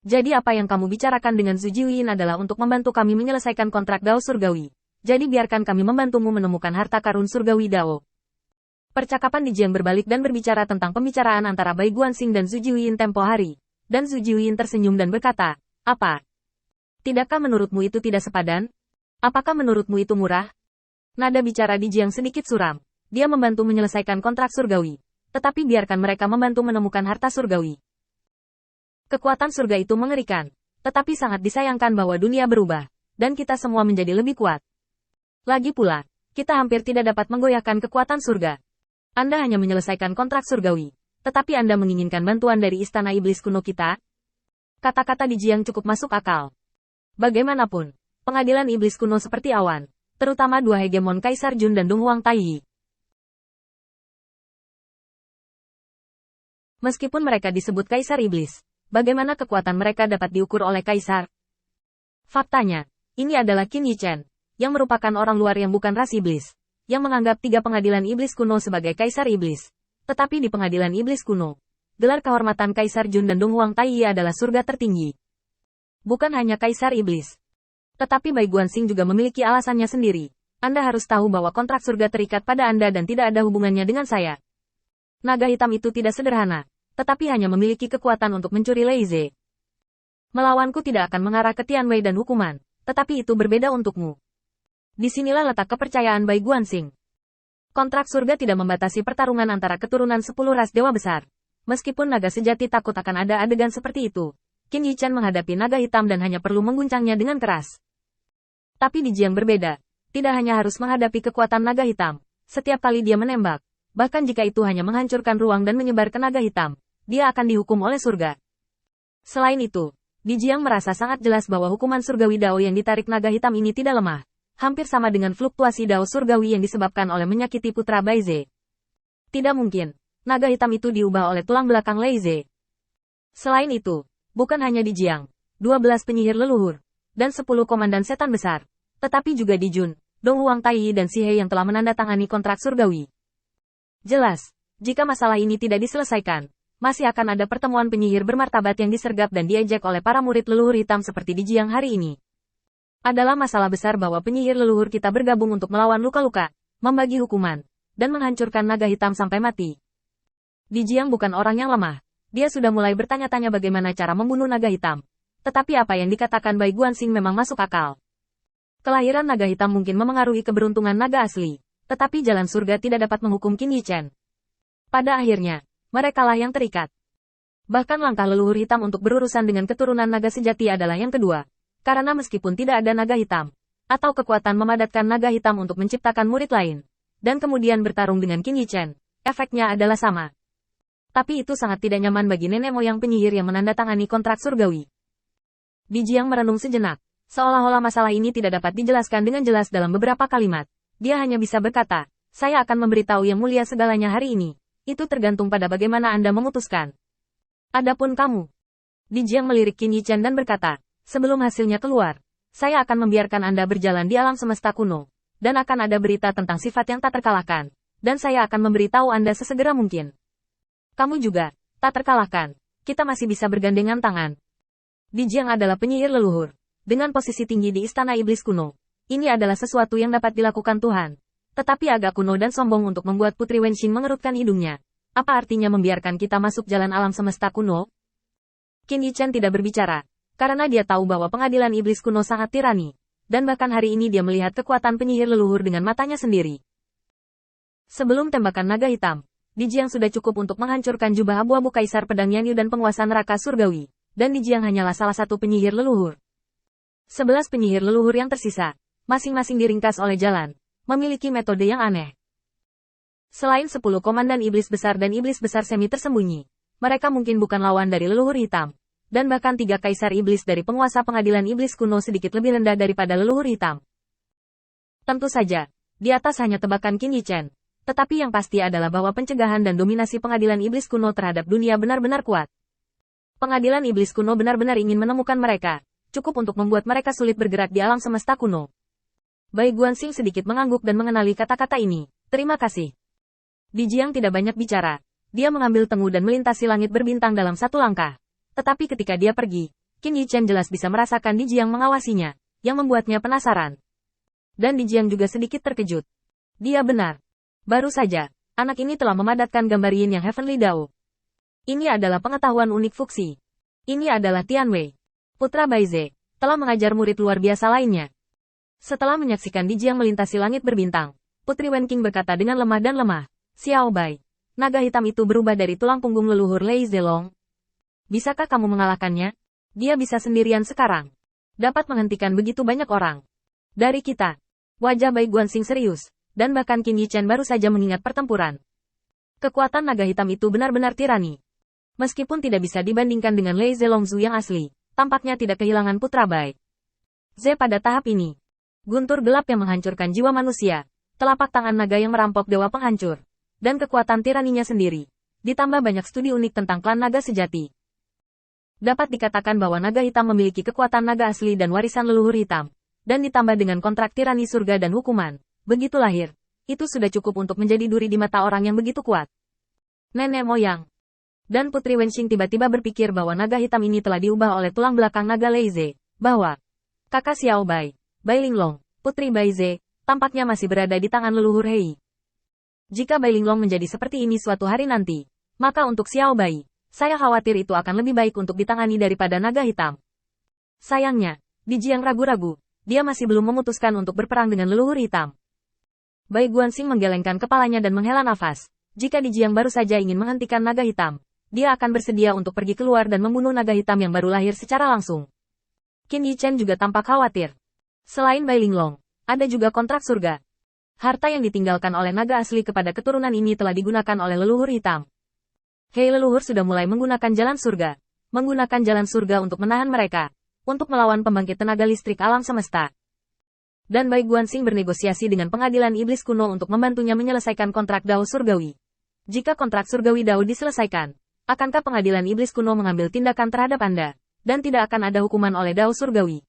Jadi apa yang kamu bicarakan dengan Zhu Jiuyin adalah untuk membantu kami menyelesaikan kontrak Dao Surgawi. Jadi biarkan kami membantumu menemukan harta karun Surgawi Dao. Percakapan di Jiang berbalik dan berbicara tentang pembicaraan antara Bai Guanxing dan Zhu Jiuyin tempo hari. Dan Zhu Jiuyin tersenyum dan berkata, apa? Tidakkah menurutmu itu tidak sepadan? Apakah menurutmu itu murah? Nada bicara di Jiang sedikit suram. Dia membantu menyelesaikan kontrak surgawi. Tetapi biarkan mereka membantu menemukan harta surgawi. Kekuatan surga itu mengerikan. Tetapi sangat disayangkan bahwa dunia berubah. Dan kita semua menjadi lebih kuat. Lagi pula, kita hampir tidak dapat menggoyahkan kekuatan surga. Anda hanya menyelesaikan kontrak surgawi. Tetapi Anda menginginkan bantuan dari istana iblis kuno kita? Kata-kata di Jiang cukup masuk akal. Bagaimanapun, pengadilan iblis kuno seperti awan. Terutama dua hegemon Kaisar Jun dan Dung Huang Taiyi. Meskipun mereka disebut Kaisar Iblis, bagaimana kekuatan mereka dapat diukur oleh Kaisar? Faktanya, ini adalah Qin Yichen, yang merupakan orang luar yang bukan ras iblis, yang menganggap tiga pengadilan iblis kuno sebagai Kaisar Iblis. Tetapi di pengadilan iblis kuno, gelar kehormatan Kaisar Jun dan Dung Huang Taiyi adalah surga tertinggi. Bukan hanya Kaisar Iblis. Tetapi Bai Guanxing juga memiliki alasannya sendiri. Anda harus tahu bahwa kontrak surga terikat pada Anda dan tidak ada hubungannya dengan saya. Naga hitam itu tidak sederhana, tetapi hanya memiliki kekuatan untuk mencuri Lei Ze. Melawanku tidak akan mengarah ke Tianwei dan hukuman, tetapi itu berbeda untukmu. Disinilah letak kepercayaan Bai Guanxing. Kontrak surga tidak membatasi pertarungan antara keturunan 10 ras dewa besar. Meskipun naga sejati takut akan ada adegan seperti itu, Qin Yichen menghadapi naga hitam dan hanya perlu mengguncangnya dengan keras. Tapi di Jiang berbeda, tidak hanya harus menghadapi kekuatan naga hitam. Setiap kali dia menembak, bahkan jika itu hanya menghancurkan ruang dan menyebar ke naga hitam, dia akan dihukum oleh surga. Selain itu, Di Jiang merasa sangat jelas bahwa hukuman surgawi Dao yang ditarik naga hitam ini tidak lemah. Hampir sama dengan fluktuasi Dao surgawi yang disebabkan oleh menyakiti putra Bai Ze. Tidak mungkin, naga hitam itu diubah oleh tulang belakang Lei Ze. Selain itu, bukan hanya di Jiang, 12 penyihir leluhur, dan 10 komandan setan besar, tetapi juga di Jun, Dong Huang Taiyi dan Si He yang telah menandatangani kontrak surgawi. Jelas, jika masalah ini tidak diselesaikan, masih akan ada pertemuan penyihir bermartabat yang disergap dan diejek oleh para murid leluhur hitam seperti di Jiang hari ini. Adalah masalah besar bahwa penyihir leluhur kita bergabung untuk melawan luka-luka, membagi hukuman, dan menghancurkan naga hitam sampai mati. Di Jiang bukan orang yang lemah. Dia sudah mulai bertanya-tanya bagaimana cara membunuh naga hitam. Tetapi apa yang dikatakan Bai Guanxing memang masuk akal. Kelahiran naga hitam mungkin memengaruhi keberuntungan naga asli, tetapi jalan surga tidak dapat menghukum Qin Yichen. Pada akhirnya, merekalah yang terikat. Bahkan langkah leluhur hitam untuk berurusan dengan keturunan naga sejati adalah yang kedua. Karena meskipun tidak ada naga hitam, atau kekuatan memadatkan naga hitam untuk menciptakan murid lain, dan kemudian bertarung dengan Qin Yichen, efeknya adalah sama. Tapi itu sangat tidak nyaman bagi nenek moyang penyihir yang menandatangani kontrak surgawi. Di Jiang merenung sejenak, seolah-olah masalah ini tidak dapat dijelaskan dengan jelas dalam beberapa kalimat. Dia hanya bisa berkata, saya akan memberitahu Yang Mulia segalanya hari ini. Itu tergantung pada bagaimana Anda memutuskan. Adapun kamu. Di Jiang melirik Qin Yichen dan berkata, sebelum hasilnya keluar, saya akan membiarkan Anda berjalan di alam semesta kuno, dan akan ada berita tentang sifat yang tak terkalahkan, dan saya akan memberitahu Anda sesegera mungkin. Kamu juga, tak terkalahkan, kita masih bisa bergandengan tangan. Di Jiang adalah penyihir leluhur, dengan posisi tinggi di istana iblis kuno. Ini adalah sesuatu yang dapat dilakukan Tuhan. Tetapi agak kuno dan sombong untuk membuat Putri Wenxing mengerutkan hidungnya. Apa artinya membiarkan kita masuk jalan alam semesta kuno? Qin Yichen tidak berbicara, karena dia tahu bahwa pengadilan iblis kuno sangat tirani. Dan bahkan hari ini dia melihat kekuatan penyihir leluhur dengan matanya sendiri. Sebelum tembakan naga hitam, Di Jiang sudah cukup untuk menghancurkan jubah abu-abu Kaisar Pedang Yanyu dan penguasa neraka surgawi. Dan Di Jiang hanyalah salah satu penyihir leluhur. 11 penyihir leluhur yang tersisa, masing-masing diringkas oleh jalan, memiliki metode yang aneh. Selain 10 komandan iblis besar dan iblis besar semi tersembunyi, mereka mungkin bukan lawan dari leluhur hitam. Dan bahkan 3 kaisar iblis dari penguasa pengadilan iblis kuno sedikit lebih rendah daripada leluhur hitam. Tentu saja, di atas hanya tebakan Qin Yichen. Tetapi yang pasti adalah bahwa pencegahan dan dominasi pengadilan iblis kuno terhadap dunia benar-benar kuat. Pengadilan iblis kuno benar-benar ingin menemukan mereka, cukup untuk membuat mereka sulit bergerak di alam semesta kuno. Bai Guanxing sedikit mengangguk dan mengenali kata-kata ini. Terima kasih. Di Jiang tidak banyak bicara. Dia mengambil tengu dan melintasi langit berbintang dalam satu langkah. Tetapi ketika dia pergi, Qin Yichen jelas bisa merasakan Di Jiang mengawasinya, yang membuatnya penasaran. Dan Di Jiang juga sedikit terkejut. Dia benar. Baru saja, anak ini telah memadatkan gambar Yin yang Heavenly Dao. Ini adalah pengetahuan unik Fuxi. Ini adalah Tianwei, putra Baize, telah mengajar murid luar biasa lainnya. Setelah menyaksikan Di Jiang melintasi langit berbintang, Putri Wenqing berkata dengan lemah dan lemah, Xiao Bai, naga hitam itu berubah dari tulang punggung leluhur Lei Zelong. Bisakah kamu mengalahkannya? Dia bisa sendirian sekarang. Dapat menghentikan begitu banyak orang. Dari kita. Wajah Bai Guanxing serius, dan bahkan Qin Yichen baru saja mengingat pertempuran. Kekuatan naga hitam itu benar-benar tirani. Meskipun tidak bisa dibandingkan dengan Lei Zelongzu yang asli, tampaknya tidak kehilangan putra Bai Ze pada tahap ini. Guntur gelap yang menghancurkan jiwa manusia, telapak tangan naga yang merampok dewa penghancur, dan kekuatan tiraninya sendiri, ditambah banyak studi unik tentang klan naga sejati. Dapat dikatakan bahwa naga hitam memiliki kekuatan naga asli dan warisan leluhur hitam, dan ditambah dengan kontrak tirani surga dan hukuman, begitu lahir, itu sudah cukup untuk menjadi duri di mata orang yang begitu kuat. Nenek moyang. Dan Putri Wenqing tiba-tiba berpikir bahwa naga hitam ini telah diubah oleh tulang belakang naga Leize, bahwa kakak Xiao Bai, Bai Linglong, Putri Baize, tampaknya masih berada di tangan leluhur Hei. Jika Bai Linglong menjadi seperti ini suatu hari nanti, maka untuk Xiao Bai, saya khawatir itu akan lebih baik untuk ditangani daripada naga hitam. Sayangnya, Di Jiang ragu-ragu, dia masih belum memutuskan untuk berperang dengan leluhur hitam. Bai Guanxing menggelengkan kepalanya dan menghela nafas. Jika Di Jiang baru saja ingin menghentikan naga hitam, dia akan bersedia untuk pergi keluar dan membunuh naga hitam yang baru lahir secara langsung. Qin Yichen juga tampak khawatir. Selain Bai Linglong, ada juga kontrak surga. Harta yang ditinggalkan oleh naga asli kepada keturunan ini telah digunakan oleh leluhur hitam. Hei leluhur sudah mulai menggunakan jalan surga. Menggunakan jalan surga untuk menahan mereka. Untuk melawan pembangkit tenaga listrik alam semesta. Dan Bai Guanxing bernegosiasi dengan pengadilan iblis kuno untuk membantunya menyelesaikan kontrak Dao surgawi. Jika kontrak surgawi Dao diselesaikan, akankah pengadilan iblis kuno mengambil tindakan terhadap Anda? Dan tidak akan ada hukuman oleh Dao surgawi.